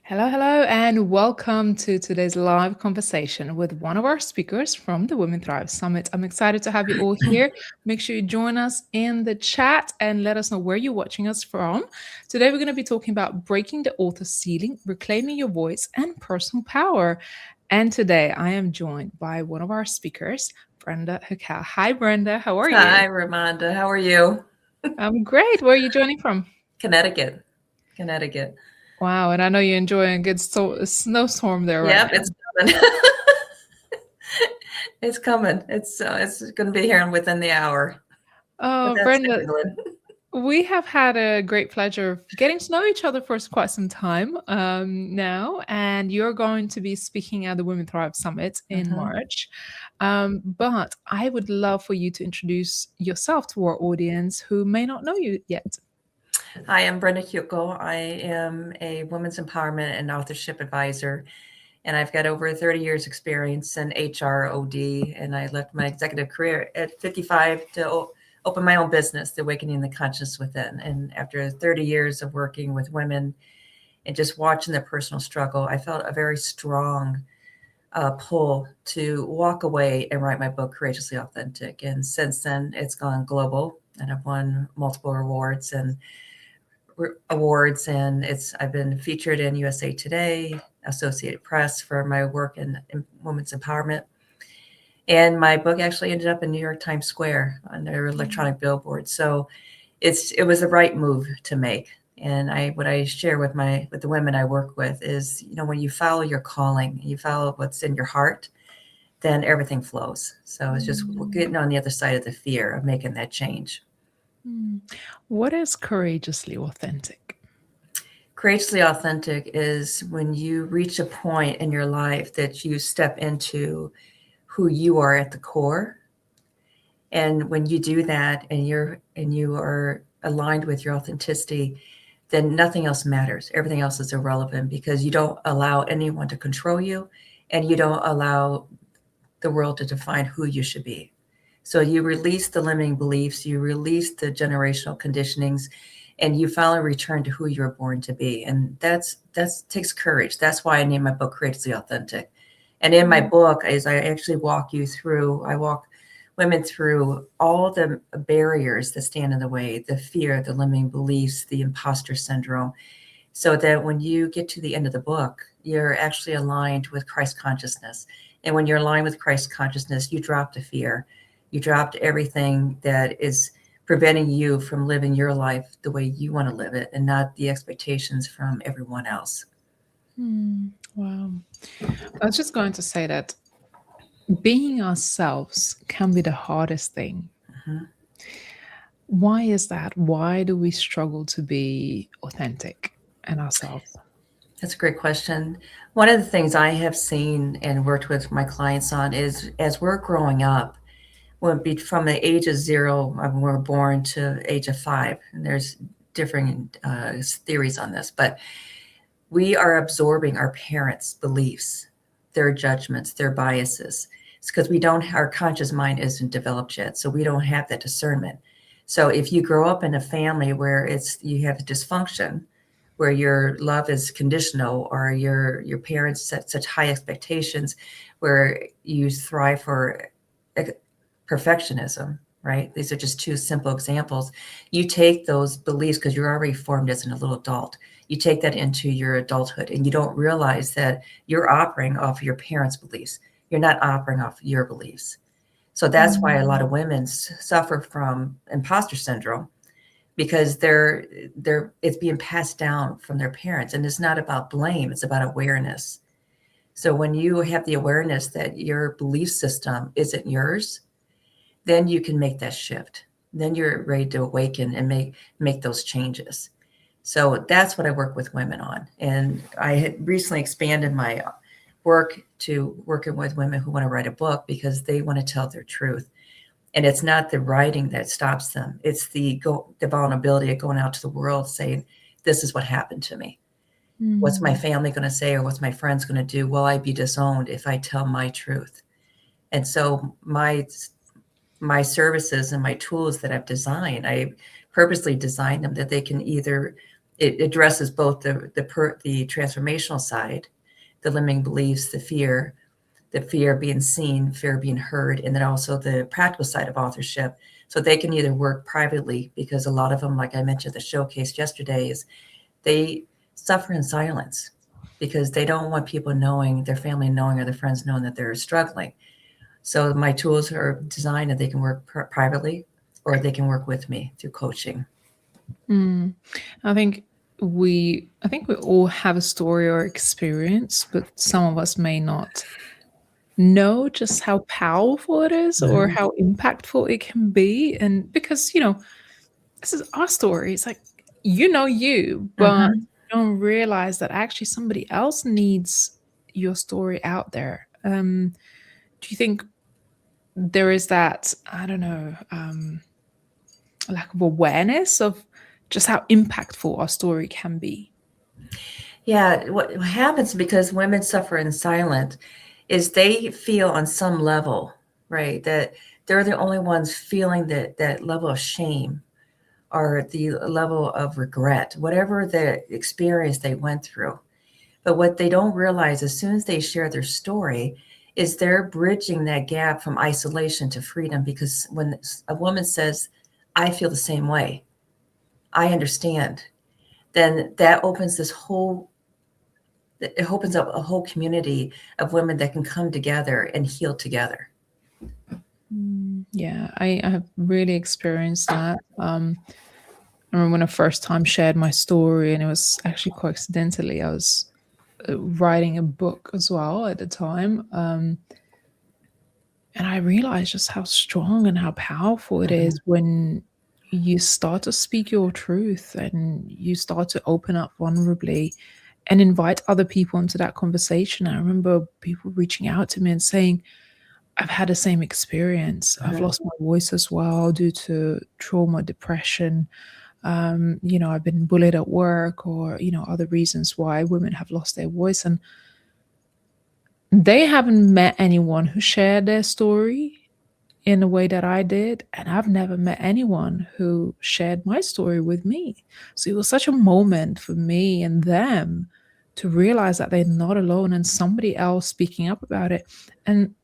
Hello, hello, and welcome to today's live conversation with one of our speakers from the Women Thrive Summit. I'm excited to have you all here. Make sure you join us in the chat and let us know where you're watching us from. Today, we're going to be talking about breaking the author ceiling, reclaiming your voice, and personal power. And today, I am joined by one of our speakers, Brenda Hickel. Hi, Brenda. How are you? Hi, Ramonda. How are you? I'm great. Where are you joining from? Connecticut. Connecticut. Wow, and I know you're enjoying a good snowstorm there right Yep, now. it's coming. It's coming. It's going to be here within the hour. But that's New Brenda, England. we have had a great pleasure of getting to know each other for quite some time now, and you're going to be speaking at the Women Thrive Summit in hmm March. But I would love for you to introduce yourself to our audience who may not know you yet. Hi, I'm Brenda Huckel. I am a women's empowerment and authorship advisor, and I've got over 30 years experience in HR, OD, and I left my executive career at 55 to open my own business, The Awakening the Conscious Within. And after 30 years of working with women and just watching their personal struggle, I felt a very strong pull to walk away and write my book, Courageously Authentic. And since then, it's gone global, and I've won multiple awards, and I've been featured in USA Today, Associated Press for my work in women's empowerment. And my book actually ended up in New York Times Square on their electronic billboard. So it was the right move to make. And what I share with the women I work with is, when you follow your calling, you follow what's in your heart, then everything flows. So it's just getting on the other side of the fear of making that change. Mm. What is courageously authentic? Courageously authentic is when you reach a point in your life that you step into who you are at the core. And when you do that and you are aligned with your authenticity, then nothing else matters. Everything else is irrelevant because you don't allow anyone to control you and you don't allow the world to define who you should be. So you release the limiting beliefs, you release the generational conditionings, and you finally return to who you're born to be. And that takes courage. That's why I named my book Courageously Authentic. And in my book, as I actually I walk women through all the barriers that stand in the way, the fear, the limiting beliefs, the imposter syndrome, so that when you get to the end of the book, you're actually aligned with Christ consciousness. And when you're aligned with Christ consciousness, you drop the fear. You dropped everything that is preventing you from living your life the way you want to live it and not the expectations from everyone else. Wow. I was just going to say that being ourselves can be the hardest thing. Mhm. Why is that? Why do we struggle to be authentic and ourselves? That's a great question. One of the things I have seen and worked with my clients on is as we're growing up, from the age of zero, when we're born to age of 5, and there's differing theories on this, but we are absorbing our parents' beliefs, their judgments, their biases. It's because our conscious mind isn't developed yet, so we don't have that discernment. So if you grow up in a family where you have dysfunction, where your love is conditional, or your parents set such high expectations, where you thrive for perfectionism, right? These are just two simple examples. You take those beliefs because you're already formed as a little adult. You take that into your adulthood and you don't realize that you're operating off your parents' beliefs. You're not operating off your beliefs. So that's why a lot of women suffer from imposter syndrome because it's being passed down from their parents. And it's not about blame, it's about awareness. So when you have the awareness that your belief system isn't yours, then you can make that shift. Then you're ready to awaken and make those changes. So that's what I work with women on. And I had recently expanded my work to working with women who want to write a book because they want to tell their truth. And it's not the writing that stops them. It's the vulnerability of going out to the world saying, this is what happened to me. What's my family going to say, or what's my friends going to do? Will I be disowned if I tell my truth? And so my services and my tools that I've designed, I purposely designed them that they can either it addresses both the transformational side, the limiting beliefs, the fear of being seen, fear of being heard, and then also the practical side of authorship. So they can either work privately, because a lot of them, like I mentioned, the showcase yesterday, is they suffer in silence because they don't want people knowing, their family knowing, or their friends knowing that they're struggling. So my tools are designed that they can work privately, or they can work with me through coaching. I think we all have a story or experience, but some of us may not know just how powerful it is or Mhm. how impactful it can be. And because, this is our story. It's like, you, but Mhm. you don't realize that actually somebody else needs your story out there. Do you think there is that, I don't know, lack of awareness of just how impactful our story can be? Yeah, what happens because women suffer in silence is they feel on some level, right, that they're the only ones feeling that level of shame or the level of regret, whatever the experience they went through. But what they don't realize as soon as they share their story is they're bridging that gap from isolation to freedom. Because when a woman says, I feel the same way, I understand, then that opens it opens up a whole community of women that can come together and heal together. Yeah, I have really experienced that. I remember when I first time shared my story, and it was actually coincidentally, I was writing a book as well at the time. And I realized just how strong and how powerful it Mhm. is when you start to speak your truth and you start to open up vulnerably and invite other people into that conversation. I remember people reaching out to me and saying, I've had the same experience. I've Mhm. lost my voice as well due to trauma, depression. I've been bullied at work, or, other reasons why women have lost their voice. And they haven't met anyone who shared their story in the way that I did. And I've never met anyone who shared my story with me. So it was such a moment for me and them to realize that they're not alone and somebody else speaking up about it. And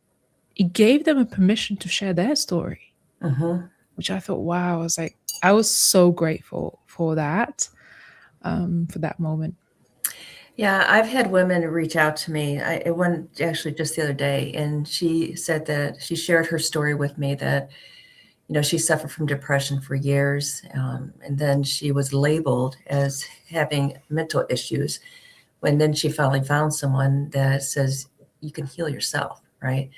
it gave them a permission to share their story, Mhm. which I thought, wow, I was so grateful for that moment. Yeah, I've had women reach out to me. One actually just the other day, and she said that she shared her story with me, that she suffered from depression for years, and then she was labeled as having mental issues. When then she finally found someone that says you can heal yourself, right?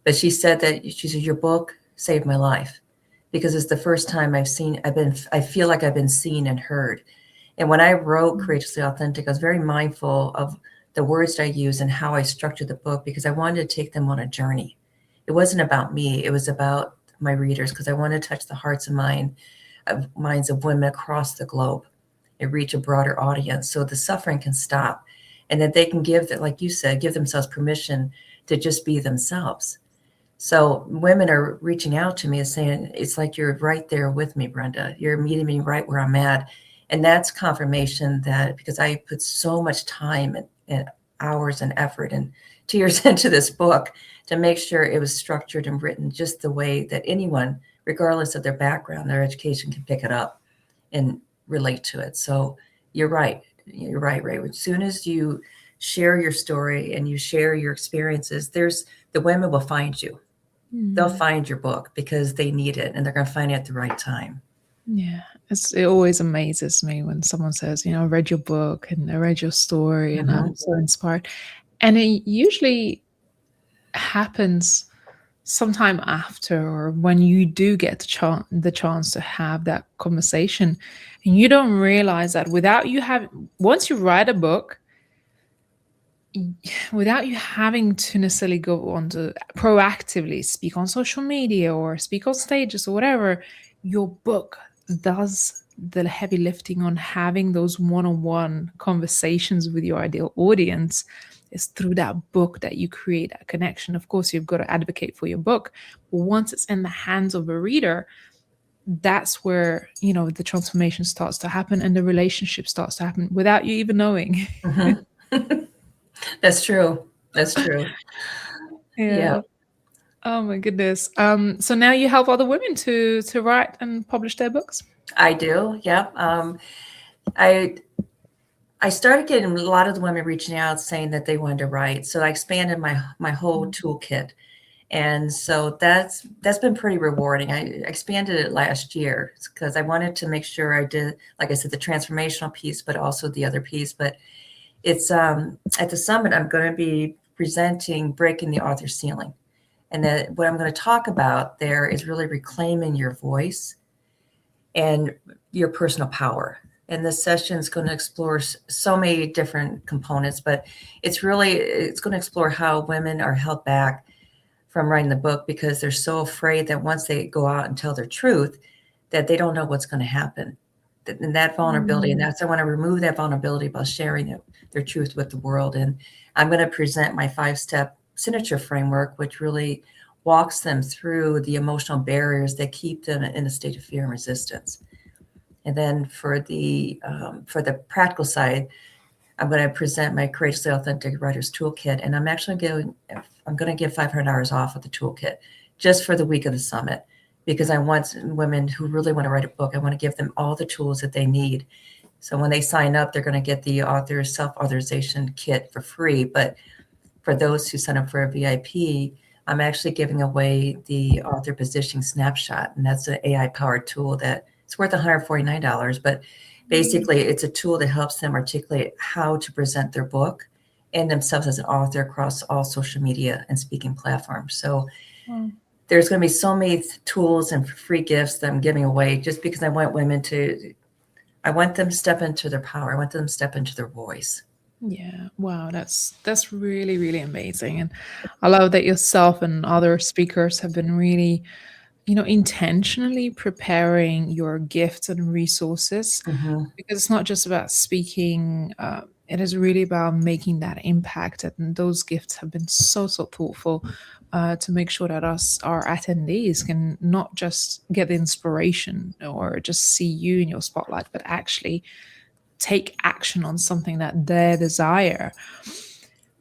But she said your book saved my life, because it's the first time I feel like I've been seen and heard. And when I wrote Courageously Authentic, I was very mindful of the words that I use and how I structured the book, because I wanted to take them on a journey. It wasn't about me, it was about my readers, because I want to touch the hearts and minds of women across the globe and reach a broader audience so the suffering can stop, and that they can like you said, give themselves permission to just be themselves. So women are reaching out to me and saying, it's like you're right there with me, Brenda. You're meeting me right where I'm at. And that's confirmation that, because I put so much time and hours and effort and tears into this book to make sure it was structured and written just the way that anyone, regardless of their background, their education, can pick it up and relate to it. So you're right. You're right, Ray. As soon as you share your story and you share your experiences, the women will find you. They'll Mm. find your book because they need it, and they're going to find it at the right time. Yeah, it always amazes me when someone says, I read your book and I read your story and Mhm. I'm so inspired. And it usually happens sometime after, or when you do get the chance to have that conversation, and you don't realize that without you having once you write a book, y- without you having to necessarily go on to proactively speak on social media or speak on stages or whatever, your book does the heavy lifting on having those one-on-one conversations with your ideal audience. It's through that book that you create that connection. Of course, you've got to advocate for your book, but once it's in the hands of a reader, that's where, the transformation starts to happen and the relationship starts to happen without you even knowing. Mhm. That's true. That's true. Yeah, Yeah. Oh my goodness. So now you help other women to write and publish their books? I do. Yep. I I started getting a lot of the women reaching out saying that they wanted to write, so I expanded my whole Mm. toolkit, and so that's been pretty rewarding. I expanded it last year because I wanted to make sure I did, like I said, the transformational piece, but also the other piece. But it's at the summit, I'm going to be presenting breaking the author ceiling, and that what I'm going to talk about there is really reclaiming your voice and your personal power. And this session is going to explore so many different components, but it's going to explore how women are held back from writing the book because they're so afraid that once they go out and tell their truth, that they don't know what's going to happen. And that vulnerability, and Mm. that's I want to remove that vulnerability by sharing their truth with the world. And I'm going to present my 5-step signature framework, which really walks them through the emotional barriers that keep them in a state of fear and resistance. And then for the practical side, I'm going to present my Courageously Authentic Writers Toolkit, and I'm going to give $500 off of the toolkit just for the week of the summit because I want women who really want to write a book. I want to give them all the tools that they need. So when they sign up, they're going to get the author's self-authorization kit for free. But for those who sign up for a VIP, I'm actually giving away the author positioning snapshot, and that's an AI-powered tool that it's worth $149. But basically, it's a tool that helps them articulate how to present their book and themselves as an author across all social media and speaking platforms. So Wow. there's going to be so many tools and free gifts that I'm giving away just because I want I want them to step into their power. I want them to step into their voice. Yeah. Wow. That's really, really amazing. And I love that yourself and other speakers have been really, intentionally preparing your gifts and resources, Mhm. because it's not just about speaking. It is really about making that impact. And those gifts have been so, so thoughtful, to make sure that our attendees can not just get the inspiration or just see you in your spotlight, but actually take action on something that they desire.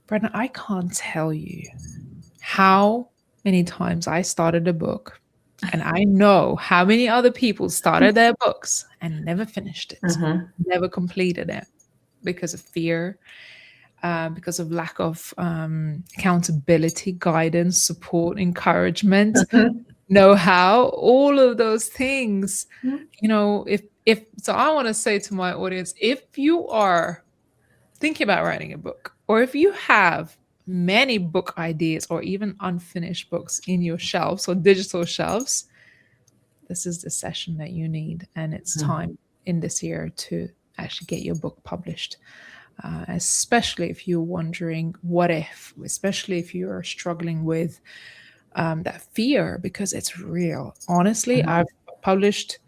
Brenna, I can't tell you how many times I started a book, and I know how many other people started their books and never finished it, Mhm. never completed it because of fear, because of lack of accountability, guidance, support, encouragement, Mhm. know how, all of those things. Mhm. If so, I want to say to my audience, if you are thinking about writing a book, or if you have many book ideas or even unfinished books in your shelves or digital shelves, this is the session that you need. And it's time in this year to actually get your book published. Especially if you're wondering, what if, especially if you're struggling with that fear, because it's real. Honestly, Mhm. I've published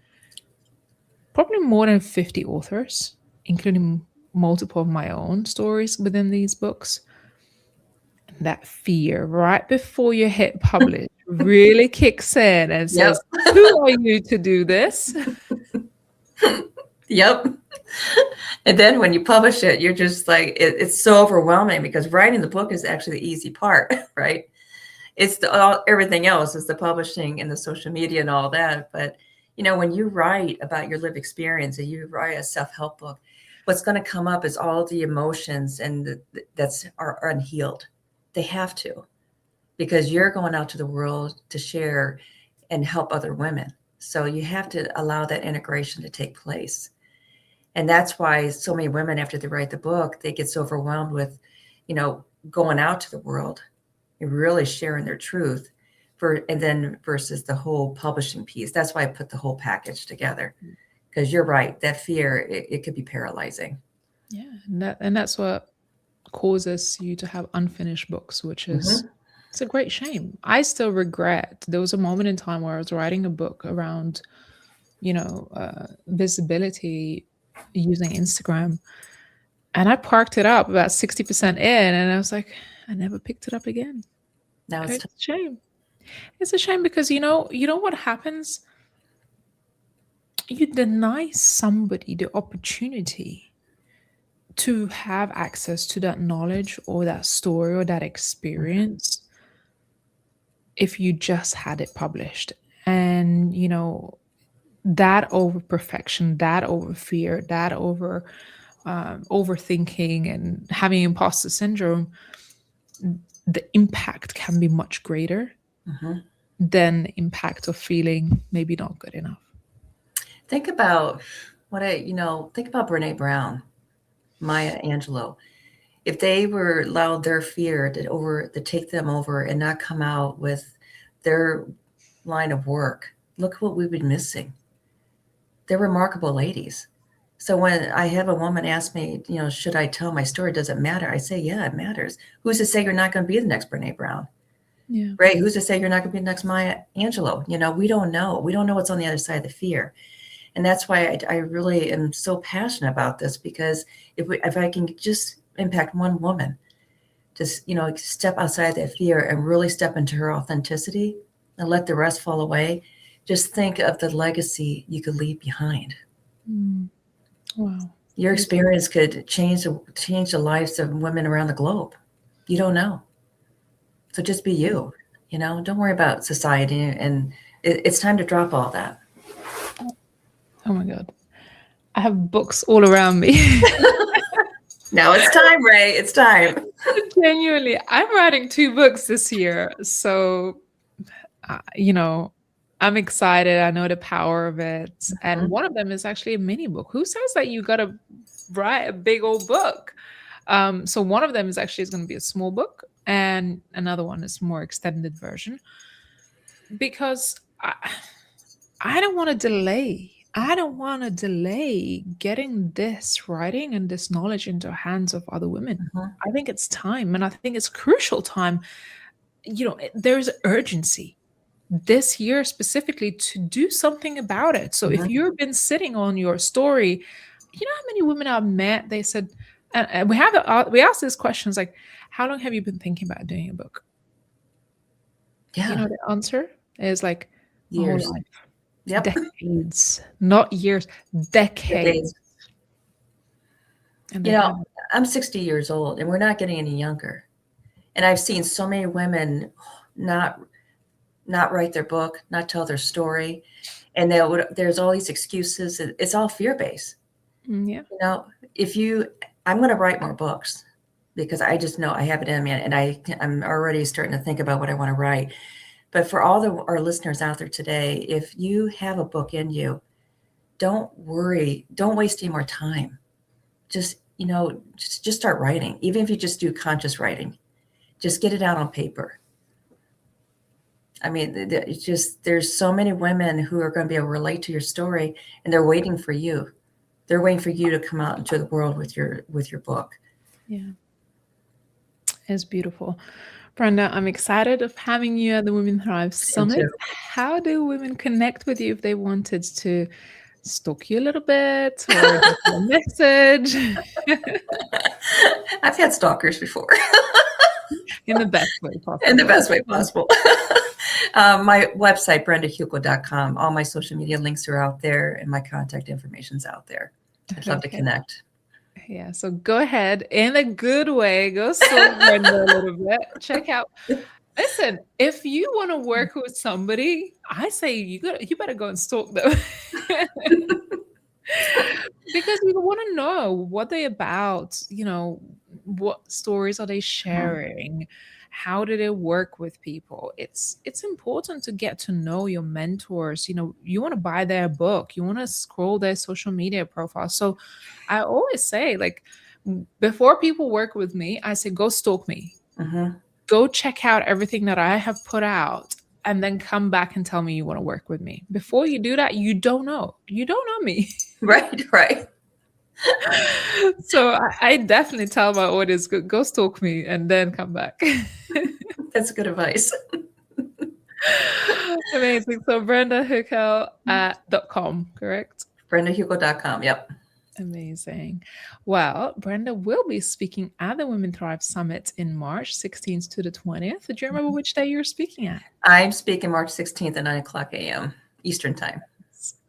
probably more than 50 authors, including multiple of my own stories within these books. That fear right before you hit publish really kicks in and Yep. says, who are you to do this? Yep. And then when you publish it, you're just like, it's so overwhelming because writing the book is actually the easy part, right? It's everything else is the publishing and the social media and all that. But, when you write about your lived experience and you write a self-help book, what's going to come up is all the emotions and that's are unhealed. They have to, because you're going out to the world to share and help other women. So you have to allow that integration to take place. And that's why so many women, after they write the book, they get so overwhelmed with, you know, going out to the world and really sharing their truth and then versus the whole publishing piece. That's why I put the whole package together. Because you're right, that fear, it could be paralyzing. Yeah, and that's what causes you to have unfinished books, which is, Hmm. it's a great shame. I still regret, there was a moment in time where I was writing a book around, visibility using Instagram, and I parked it up about 60% in, and I was like, I never picked it up again. Now it's It's a shame. It's a shame because, you know what happens? you deny somebody the opportunity to have access to that knowledge or that story or that Mhm. experience if you just had it published. And, that over perfection, that over fear, that over overthinking and having imposter syndrome, the impact can be much greater Mhm. than the impact of feeling maybe not good enough. Think about think about Brene Brown, Maya Angelou. If they were allowed their fear to take them over and not come out with their line of work, look what we've been missing. They're remarkable ladies. So when I have a woman ask me, should I tell my story? Does it matter? I say, yeah, it matters. Who's to say you're not going to be the next Brene Brown? Yeah. Right? Who's to say you're not going to be the next Maya Angelou? We don't know. We don't know what's on the other side of the fear. And that's why I really am so passionate about this, because if I can just impact one woman, just, step outside that fear and really step into her authenticity and let the rest fall away, just think of the legacy you could leave behind. Mm. Wow. Your experience could change the lives of women around the globe. You don't know. So just be you, don't worry about society. And it's time to drop all that. Oh my God. I have books all around me. Now it's time, Ray. It's time. Genuinely, I'm writing 2 books this year. So, I'm excited. I know the power of it. And Mhm. one of them is actually a mini book. Who says that you got to write a big old book? So one of them is going to be a small book, and another one is more extended version because I don't want to delay. I don't want to delay getting this writing and this knowledge into the hands of other women. Mhm. I think it's time, and I think it's crucial time. There's urgency this year specifically to do something about it. So if Mhm. you've been sitting on your story, you know how many women I've met, they said, and we asked these questions like, how long have you been thinking about doing a book? You Yeah. know, the answer is like my whole Years. life, Yep. decades, not years, decades. Decades. And they You know, haven't. I'm 60 years old and we're not getting any younger. And I've seen so many women not not write their book, not tell their story, and there's all these excuses. It's all fear based. Yeah. You know, if you, I'm going to write more books because I just know I have it in me, and I'm already starting to think about what I want to write. But for all our listeners out there today, if you have a book in you, don't worry, don't waste any more time. Just just start writing, even if you just do conscious writing. Just get it out on paper. I mean, it's just there's so many women who are going to be able to relate to your story, and they're waiting for you. They're waiting for you to come out into the world with your book. Yeah. It's beautiful. Brenda, I'm excited of having you at the Women Thrive And Summit. too. How do women connect with you if they wanted to stalk you a little bit or drop you a message I've had stalkers before in the best way in the possible? best way possible. My website, brendahugo.com, all my social media links are out there and my contact information's out there. I'd love to Okay. connect. Yeah. So go ahead in a good way. Go stalk Brenda a little bit. Check out. Listen, if you want to work with somebody, I say you better go and stalk them. Because we want to know what they about, what stories are they sharing? How do they work with people? It's important to get to know your mentors. You want to buy their book, you want to scroll their social media profile. So I always say, like, before people work with me, I say go stalk me. Mhm. Go check out everything that I have put out and then come back and tell me you want to work with me. Before you do that, you don't know. You don't know me. Right, right. So I definitely tell my audience, go stalk me and then come back. That's good advice. Amazing. So BrendaHookel.com, correct? brendahugo.com. Yep. Amazing. Well, Brenda will be speaking at the Women Thrive Summit in March 16th to the 20th. Do you remember which day you're speaking at? I'm speaking March 16th at 9 o'clock a.m. Eastern time.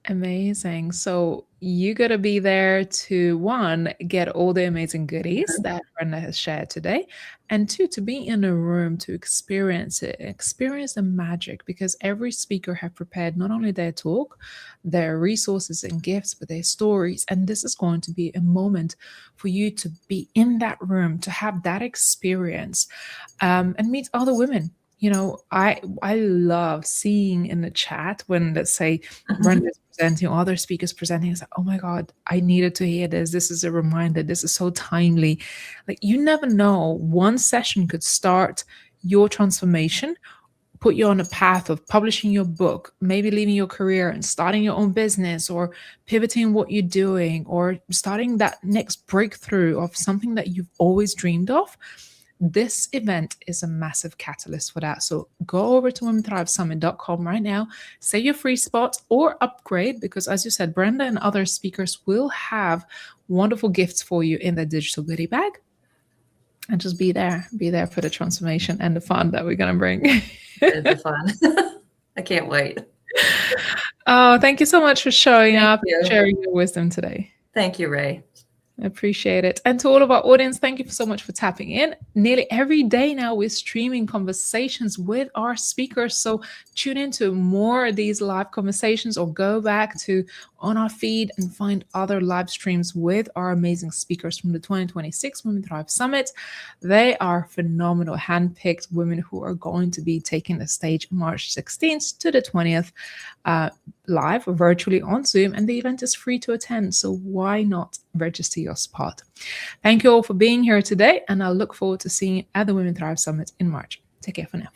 Amazing. So you got to be there to one, get all the amazing goodies Mhm. that Brenda has shared today, and two, to be in a room to experience it, experience the magic, because every speaker have prepared not only their talk, their resources and gifts, but their stories. And this is going to be a moment for you to be in that room, to have that experience, and meet other women. I love seeing in the chat when, let's say, Mhm. Brenda's presenting, other speakers presenting. It's like, oh my God, I needed to hear this. This is a reminder. This is so timely. Like, you never know. One session could start your transformation, put you on a path of publishing your book, maybe leaving your career and starting your own business, or pivoting what you're doing, or starting that next breakthrough of something that you've always dreamed of. This event is a massive catalyst for that. So go over to womenthrivesummit.com right now, save your free spot or upgrade, because as you said, Brenda and other speakers will have wonderful gifts for you in the digital goodie bag. And just be there for the transformation and the fun that we're going to bring. It'd be fun. I can't wait. Oh, thank you so much for showing Thank up and you. sharing your wisdom today. Thank you, Ray. I appreciate it. And to all of our audience, thank you so much for tapping in. Nearly every day now, we're streaming conversations with our speakers. So tune into more of these live conversations, or go back to on our feed and find other live streams with our amazing speakers from the 2026 Women Thrive Summit. They are phenomenal, handpicked women who are going to be taking the stage March 16th to the 20th, live virtually on Zoom. And the event is free to attend. So why not register your spot? Thank you all for being here today, and I look forward to seeing you at the Women Thrive Summit in March. Take care for now.